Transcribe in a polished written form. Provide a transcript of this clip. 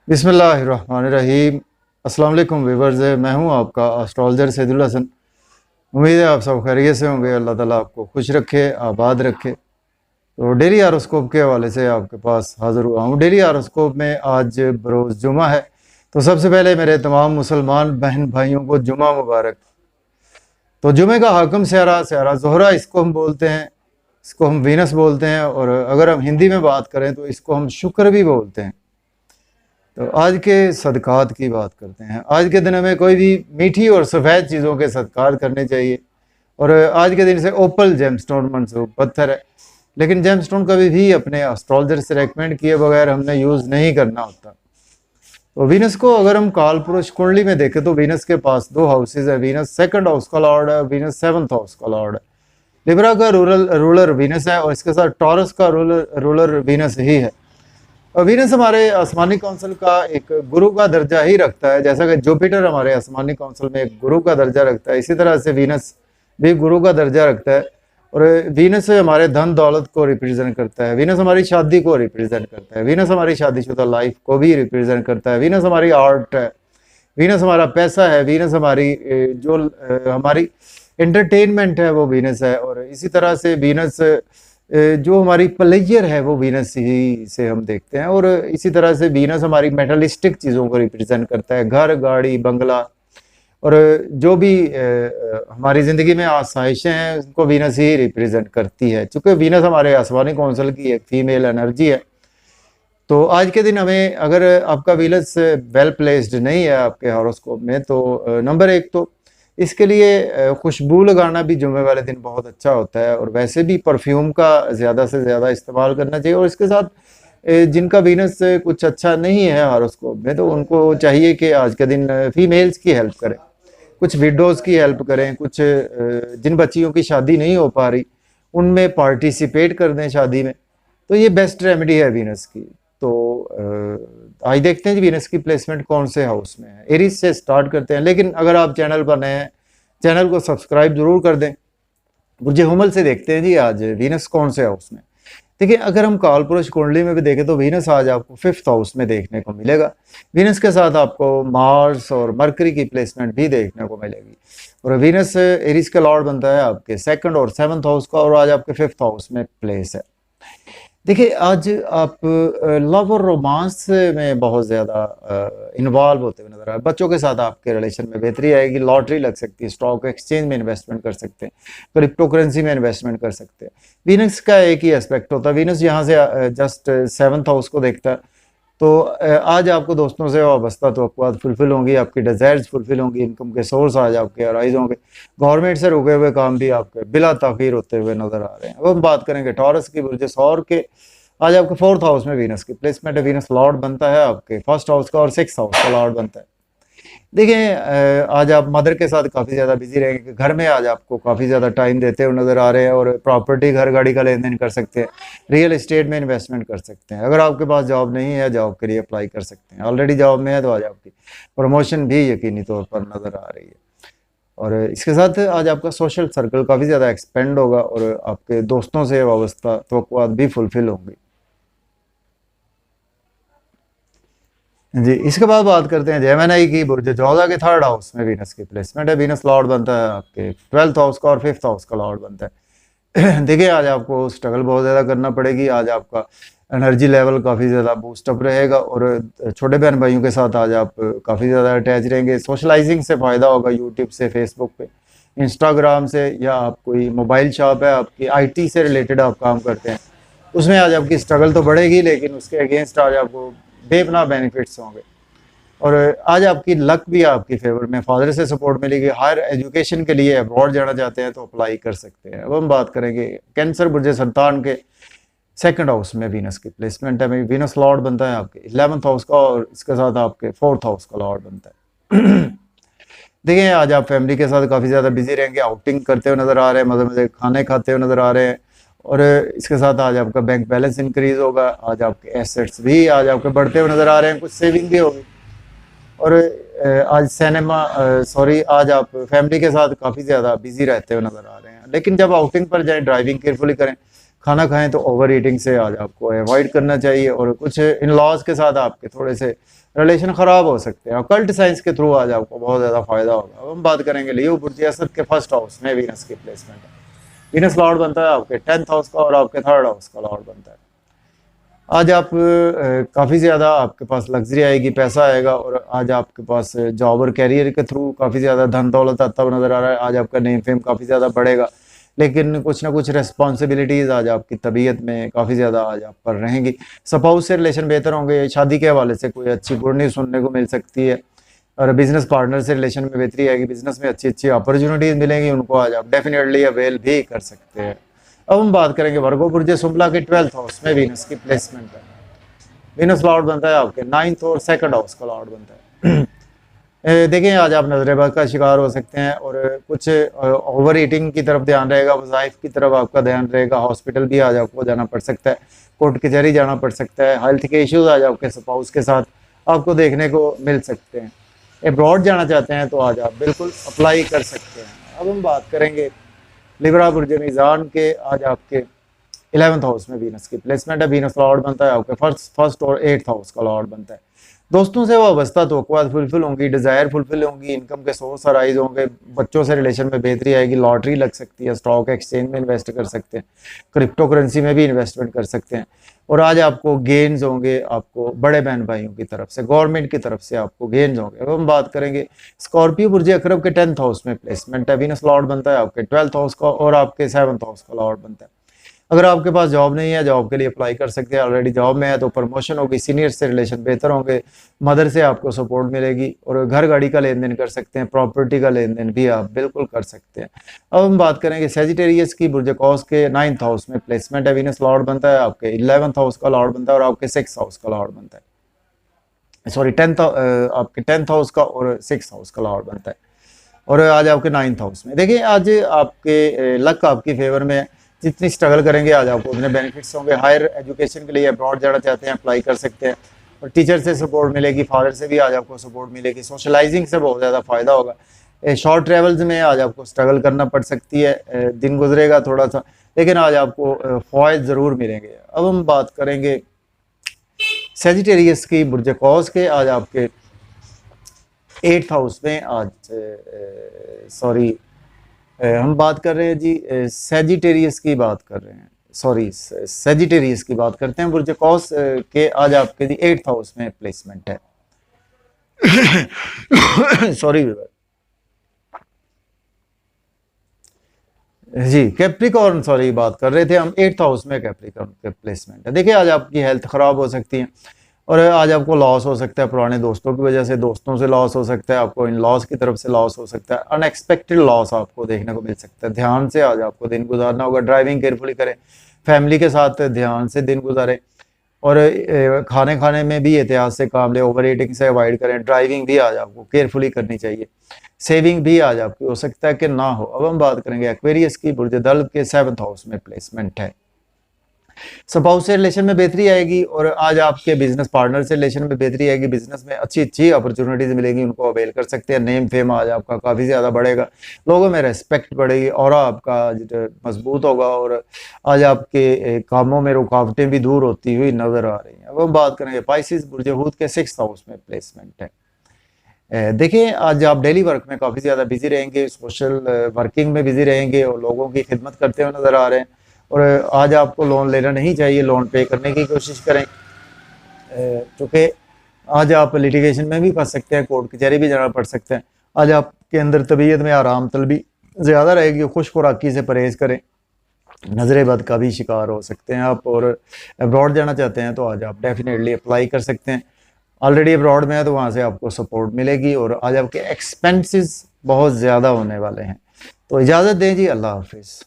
बिस्मिल्लाहिर्रहमानिर्रहीम। अस्सलाम वालेकुम व्यूअर्स, मैं हूं आपका एस्ट्रोलॉजर सैदुल हसन। उम्मीद है आप सब खैरियत से होंगे। अल्लाह ताला आपको खुश रखे, आबाद रखे। तो डेली हारोस्कोप के हवाले से आपके पास हाज़िर हुआ हूं। डेली हारोस्कोप में आज बरोज़ जुमा है, तो सबसे पहले मेरे तमाम मुसलमान बहन भाइयों को जुमा मुबारक। तो जुमे का हाकिम स्यारा स्यारा ज़ोहरा इसको हम बोलते हैं, इसको हम वीनस बोलते हैं, और अगर हम हिंदी में बात करें तो इसको हम शुक्र भी बोलते हैं। तो आज के सदक़ात की बात करते हैं। आज के दिन में कोई भी मीठी और सफ़ेद चीज़ों के सदक़ात करने चाहिए। और आज के दिन से ओपल जेमस्टोन मंसूब पत्थर है, लेकिन जेमस्टोन कभी भी अपने एस्ट्रोलॉजर से रेकमेंड किए बगैर हमने यूज़ नहीं करना होता। तो वीनस को अगर हम काल पुरुष कुंडली में देखें तो वीनस के पास दो हाउसेज है। वीनस सेकंड हाउस का लॉर्ड है, वीनस सेवंथ हाउस का लॉर्ड है। लिब्रा का रूलर वीनस है, और इसके साथ टॉरस का रूलर वीनस ही है। वीनस हमारे आसमानी काउंसिल का एक गुरु का दर्जा ही रखता है, जैसा कि जुपिटर हमारे आसमानी काउंसिल में एक गुरु का दर्जा रखता है, इसी तरह से वीनस भी गुरु का दर्जा रखता है। और वीनस हमारे धन दौलत को रिप्रेजेंट करता है, वीनस हमारी शादी को रिप्रेजेंट करता है, वीनस हमारी शादीशुदा लाइफ को भी रिप्रेजेंट करता है, वीनस हमारी आर्ट है, वीनस हमारा पैसा है, वीनस हमारी जो हमारी एंटरटेनमेंट है वो वीनस है। और इसी तरह से वीनस जो हमारी प्लेजर है वो वीनस ही से हम देखते हैं। और इसी तरह से वीनस हमारी मेटलिस्टिक चीज़ों को रिप्रेजेंट करता है, घर गाड़ी बंगला, और जो भी हमारी ज़िंदगी में आसाइशें हैं उनको वीनस ही रिप्रेजेंट करती है। चूँकि वीनस हमारे आसमानी काउंसिल की एक फीमेल एनर्जी है। तो आज के दिन हमें, अगर आपका वीनस वेल प्लेस्ड नहीं है आपके हॉरोस्कोप में, तो नंबर एक तो इसके लिए खुशबू लगाना भी जुमे वाले दिन बहुत अच्छा होता है। और वैसे भी परफ्यूम का ज़्यादा से ज़्यादा इस्तेमाल करना चाहिए। और इसके साथ जिनका वीनस कुछ अच्छा नहीं है हॉरोस्कोप में, तो उनको चाहिए कि आज के दिन फीमेल्स की हेल्प करें, कुछ विडोज़ की हेल्प करें, कुछ जिन बच्चियों की शादी नहीं हो पा रही उनमें पार्टिसिपेट कर दें शादी में। तो ये बेस्ट रेमेडी है वीनस की। तो आज देखते हैं जी वीनस की प्लेसमेंट कौन से हाउस में है। एरीज से स्टार्ट करते हैं, लेकिन अगर आप चैनल पर नए हैं चैनल को सब्सक्राइब जरूर कर दें। बुर्ज हुमल से देखते हैं जी आज वीनस कौन से हाउस में। देखिए, अगर हम काल पुरुष कुंडली में भी देखें तो वीनस आज आपको 5th हाउस में देखने को मिलेगा। वीनस के साथ आपको मार्स और मरकरी की प्लेसमेंट भी देखने को मिलेगी। और वीनस एरीज का लॉर्ड बनता है आपके 2nd और 7th हाउस का, और आज आपके 5th हाउस में प्लेस है। देखिए, आज आप लव और रोमांस में बहुत ज़्यादा इन्वॉल्व होते हुए नजर आए। बच्चों के साथ आपके रिलेशन में बेहतरी आएगी, लॉटरी लग सकती है, स्टॉक एक्सचेंज में इन्वेस्टमेंट कर सकते हैं, क्रिप्टो करेंसी में इन्वेस्टमेंट कर सकते हैं। वीनस का एक ही एस्पेक्ट होता है, वीनस यहाँ से जस्ट 7th हाउस को देखता है। तो आज आपको दोस्तों से वाबस्ता तवक्कुआत फुलफिल होंगी, आपकी डिज़ायर्स फुलफिल होंगी, इनकम के सोर्स आज आपके अराइज होंगे, गवर्नमेंट से रुके हुए काम भी आपके बिला ताख़ीर होते हुए नजर आ रहे हैं। अब हम बात करेंगे टॉरस की, बुर्ज सौर के। आज आपके 4th हाउस में वीनस की प्लेसमेंट है। वीनस लॉर्ड बनता है आपके 1st हाउस का, और 6th हाउस का लॉर्ड बनता है। देखिए, आज आप मदर के साथ काफ़ी ज़्यादा बिजी रहेंगे, घर में आज आपको काफ़ी ज़्यादा टाइम देते हुए नज़र आ रहे हैं। और प्रॉपर्टी घर गाड़ी का लेन देन कर सकते हैं, रियल एस्टेट में इन्वेस्टमेंट कर सकते हैं। अगर आपके पास जॉब नहीं है, जॉब के लिए अप्लाई कर सकते हैं। ऑलरेडी जॉब में है तो आज आपकी प्रमोशन भी यकीनी तौर पर नज़र आ रही है। और इसके साथ आज आपका सोशल सर्कल काफ़ी ज़्यादा एक्सपेंड होगा, और आपके दोस्तों से वाबस्ता तवक्कुआत भी फुलफिल होंगी जी। इसके बाद बात करते हैं जेमिनी की। बुर्ज जोधा के 3rd हाउस में वीनस की प्लेसमेंट है। वीनस लॉर्ड बनता है आपके 12th हाउस का, और 5th हाउस का लॉर्ड बनता है। देखिए, आज आपको स्ट्रगल बहुत ज़्यादा करना पड़ेगी। आज आपका एनर्जी लेवल काफ़ी ज़्यादा बूस्टअप रहेगा, और छोटे बहन भाइयों के साथ आज आप काफ़ी ज़्यादा अटैच रहेंगे। सोशलाइजिंग से फ़ायदा होगा, यूट्यूब से, फेसबुक पे, इंस्टाग्राम से, या आप कोई मोबाइल शॉप है आपकी, IT से रिलेटेड आप काम करते हैं, उसमें आज आपकी स्ट्रगल तो बढ़ेगी, लेकिन उसके अगेंस्ट आज आपको बेपनाह बेनिफिट्स होंगे। और आज आपकी लक भी आपकी फेवर में, फादर से सपोर्ट मिलेगी। हायर एजुकेशन के लिए अब्रॉड जाना चाहते हैं तो अप्लाई कर सकते हैं। अब हम बात करेंगे कैंसर बुर्ज सरतान के 2nd हाउस में वीनस की प्लेसमेंट है। वीनस लॉर्ड बनता है आपके 11th हाउस का, और इसके साथ आपके 4th हाउस का लॉर्ड बनता है। देखिए, आज आप फैमिली के साथ काफ़ी ज़्यादा बिजी रहेंगे, आउटिंग करते हुए नज़र आ रहे हैं, मज़े मज़े खाने खाते हुए नज़र आ रहे हैं। और इसके साथ आज आपका बैंक बैलेंस इंक्रीज होगा। आज आपके एसेट्स भी आज आपके बढ़ते हुए नज़र आ रहे हैं, कुछ सेविंग भी होगी। और आज आज आप फैमिली के साथ काफ़ी ज़्यादा बिजी रहते हुए नज़र आ रहे हैं। लेकिन जब आउटिंग पर जाएं, ड्राइविंग केयरफुली करें, खाना खाएं तो ओवर ईटिंग से आज आपको अवॉइड करना चाहिए। और कुछ इन लॉज के साथ आपके थोड़े से रिलेशन ख़राब हो सकते हैं। कल्ट साइंस के थ्रू आज आपको बहुत ज़्यादा फायदा होगा। अब हम बात करेंगे लियो बुर्ज असद के फर्स्ट हाउस में वीनस की प्लेसमेंट है। वीनस लॉर्ड बनता है आपके 10th हाउस का और आपके 3rd हाउस का लॉर्ड बनता है। आज आप काफ़ी ज़्यादा आपके पास लग्जरी आएगी, पैसा आएगा, और आज आपके पास जॉब और कैरियर के थ्रू काफ़ी ज़्यादा धन दौलत आता हुआ नज़र आ रहा है। आज आपका नेम फेम काफ़ी ज़्यादा बढ़ेगा, लेकिन कुछ ना कुछ रिस्पॉन्सिबिलिटीज़ आज आपकी तबीयत में काफ़ी ज़्यादा आज आप पर रहेंगी। स्पाउस से रिलेशन बेहतर होंगे, शादी के हवाले से कोई अच्छी गुड न्यूज़ सुनने को मिल सकती है, और बिजनेस पार्टनर से रिलेशन में बेहतरी आएगी। बिजनेस में अच्छी अच्छी अपॉर्चुनिटीज़ मिलेंगी, उनको आज आप डेफिनेटली अवेल भी कर सकते हैं। अब हम बात करेंगे वर्गो बुर्ज शुक्ला के 12th हाउस में वीनस की प्लेसमेंट है। वीनस लॉर्ड बनता है आपके 9th और 2nd हाउस का लॉर्ड बनता है। देखें आज आप नजरेबाज का शिकार हो सकते हैं, और कुछ ओवर ईटिंग की तरफ ध्यान रहेगा, वज़ाइफ की तरफ आपका ध्यान रहेगा। हॉस्पिटल भी आज आपको जाना पड़ सकता है, कोर्ट कचहरी जाना पड़ सकता है। हेल्थ के इश्यूज आज आपके स्पाउस के साथ आपको देखने को मिल सकते हैं। अब्रॉड जाना चाहते हैं तो आज आप बिल्कुल अप्लाई कर सकते हैं। अब हम बात करेंगे लिब्रा बुर्ज मीज़ान के। आज आपके 11th हाउस में वीनस की प्लेसमेंट है। वीनस लॉर्ड बनता है आपके फर्स्ट और 8th हाउस का लॉर्ड बनता है। दोस्तों से वाबस्ता तवक्कुआत फुलफिल होंगी, डिज़ायर फुलफिल होंगी, इनकम के सोर्स अराइज होंगे, बच्चों से रिलेशन में बेहतरी आएगी, लॉटरी लग सकती है, स्टॉक एक्सचेंज में इन्वेस्ट कर सकते हैं, क्रिप्टो करेंसी में भी इन्वेस्टमेंट कर सकते हैं। और आज आपको गेन्स होंगे, आपको बड़े बहन भाइयों की तरफ से, गवर्नमेंट की तरफ से आपको गेन्स होंगे। अब हम बात करेंगे स्कॉर्पियो बुर्ज अकरब के 10th हाउस में प्लेसमेंट है। वीनस लॉर्ड बनता है आपके 12th हाउस का, और आपके 7th हाउस का लॉर्ड बनता है। अगर आपके पास जॉब नहीं है, जॉब के लिए अप्लाई कर सकते हैं। ऑलरेडी जॉब में है तो प्रमोशन होगी, सीनियर से रिलेशन बेहतर होंगे, मदर से आपको सपोर्ट मिलेगी, और घर गाड़ी का लेन देन कर सकते हैं, प्रॉपर्टी का लेन देन भी आप बिल्कुल कर सकते हैं। अब हम बात करेंगे सेजिटेरियस की। बुर्ज कौस के 9th हाउस में प्लेसमेंट है। वीनस लॉर्ड बनता है आपके 11th हाउस का लॉर्ड बनता है, और आपके 6th हाउस का लॉर्ड बनता है। सॉरी 10th आपके 10th हाउस का और 6th हाउस का लॉर्ड बनता है। और आज आपके 9th हाउस में देखिए, आज आपके लक आपकी फेवर में है। जितनी स्ट्रगल करेंगे आज आपको उतने बेनिफिट्स होंगे। हायर एजुकेशन के लिए अब्रॉड जाना चाहते हैं, अप्लाई कर सकते हैं, और टीचर से सपोर्ट मिलेगी, फादर से भी आज आपको सपोर्ट मिलेगी। सोशलाइजिंग से बहुत ज़्यादा फ़ायदा होगा। शॉर्ट ट्रेवल्स में आज आपको स्ट्रगल करना पड़ सकती है, दिन गुजरेगा थोड़ा सा, लेकिन आज आपको फ़ायदे ज़रूर मिलेंगे। अब हम बात करेंगे सेजिटेरियस की बुर्ज कौस के। आज आपके 8th हाउस में आज हम बात कर रहे हैं जी सेजिटेरियस की बात कर रहे हैं, सॉरी सेजिटेरियस की बात करते हैं। बुर्ज कौस के आज आपके जी 8th हाउस में प्लेसमेंट है। सॉरी जी, कैप्रिकॉर्न सॉरी बात कर रहे थे हम। 8th हाउस में कैप्रिकॉर्न के प्लेसमेंट है। देखिए आज आपकी हेल्थ ख़राब हो सकती है, और आज आपको लॉस हो सकता है पुराने दोस्तों की वजह से, दोस्तों से लॉस हो सकता है, आपको इन लॉस की तरफ से लॉस हो सकता है, अनएक्सपेक्टेड लॉस आपको देखने को मिल सकता है। ध्यान से आज आपको दिन गुजारना होगा। ड्राइविंग केयरफुली करें, फैमिली के साथ ध्यान से दिन गुजारें, और खाने में भी एहतियात से काम लें, ओवर ईटिंग से अवॉइड करें। ड्राइविंग भी आज आपको केयरफुली करनी चाहिए। सेविंग भी आज आपकी हो सकता है कि ना हो। अब हम बात करेंगे एक्वेरियस की। बुर्ज दल्ब के 7th हाउस में प्लेसमेंट है। स्पाउस से रिलेशन में बेहतरी आएगी, और आज आपके बिजनेस पार्टनर से रिलेशन में बेहतरी आएगी। बिजनेस में अच्छी अच्छी अपॉर्चुनिटीज मिलेंगी, उनको अवेल कर सकते हैं। नेम फेम आज आपका काफ़ी ज़्यादा बढ़ेगा, लोगों में रेस्पेक्ट बढ़ेगी, और आपका मजबूत होगा, और आज आपके कामों में रुकावटें भी दूर होती हुई नजर आ रही हैं। अब हम बात करेंगे पाइसिस बुर्ज हूत के 6th हाउस में प्लेसमेंट है। देखिए आज आप डेली वर्क में काफ़ी ज़्यादा बिजी रहेंगे, सोशल वर्किंग में बिजी रहेंगे, और लोगों की खिदमत करते हुए नज़र आ रहे हैं। और आज आपको लोन लेना नहीं चाहिए, लोन पे करने की कोशिश करें, क्योंकि आज आप लिटिगेशन में भी फंस सकते हैं, कोर्ट कचहरी भी जाना पड़ सकता है। आज आपके अंदर तबीयत में आराम तलबी ज़्यादा रहेगी, खुश खुराकी से परहेज़ करें, नजर बद का भी शिकार हो सकते हैं आप। और अब्रॉड जाना चाहते हैं तो आज आप डेफिनेटली अप्लाई कर सकते हैं। ऑलरेडी अब्रॉड में है तो वहाँ से आपको सपोर्ट मिलेगी, और आज आपके एक्सपेंसेस बहुत ज़्यादा होने वाले हैं। तो इजाज़त दें जी, अल्लाह हाफिज़।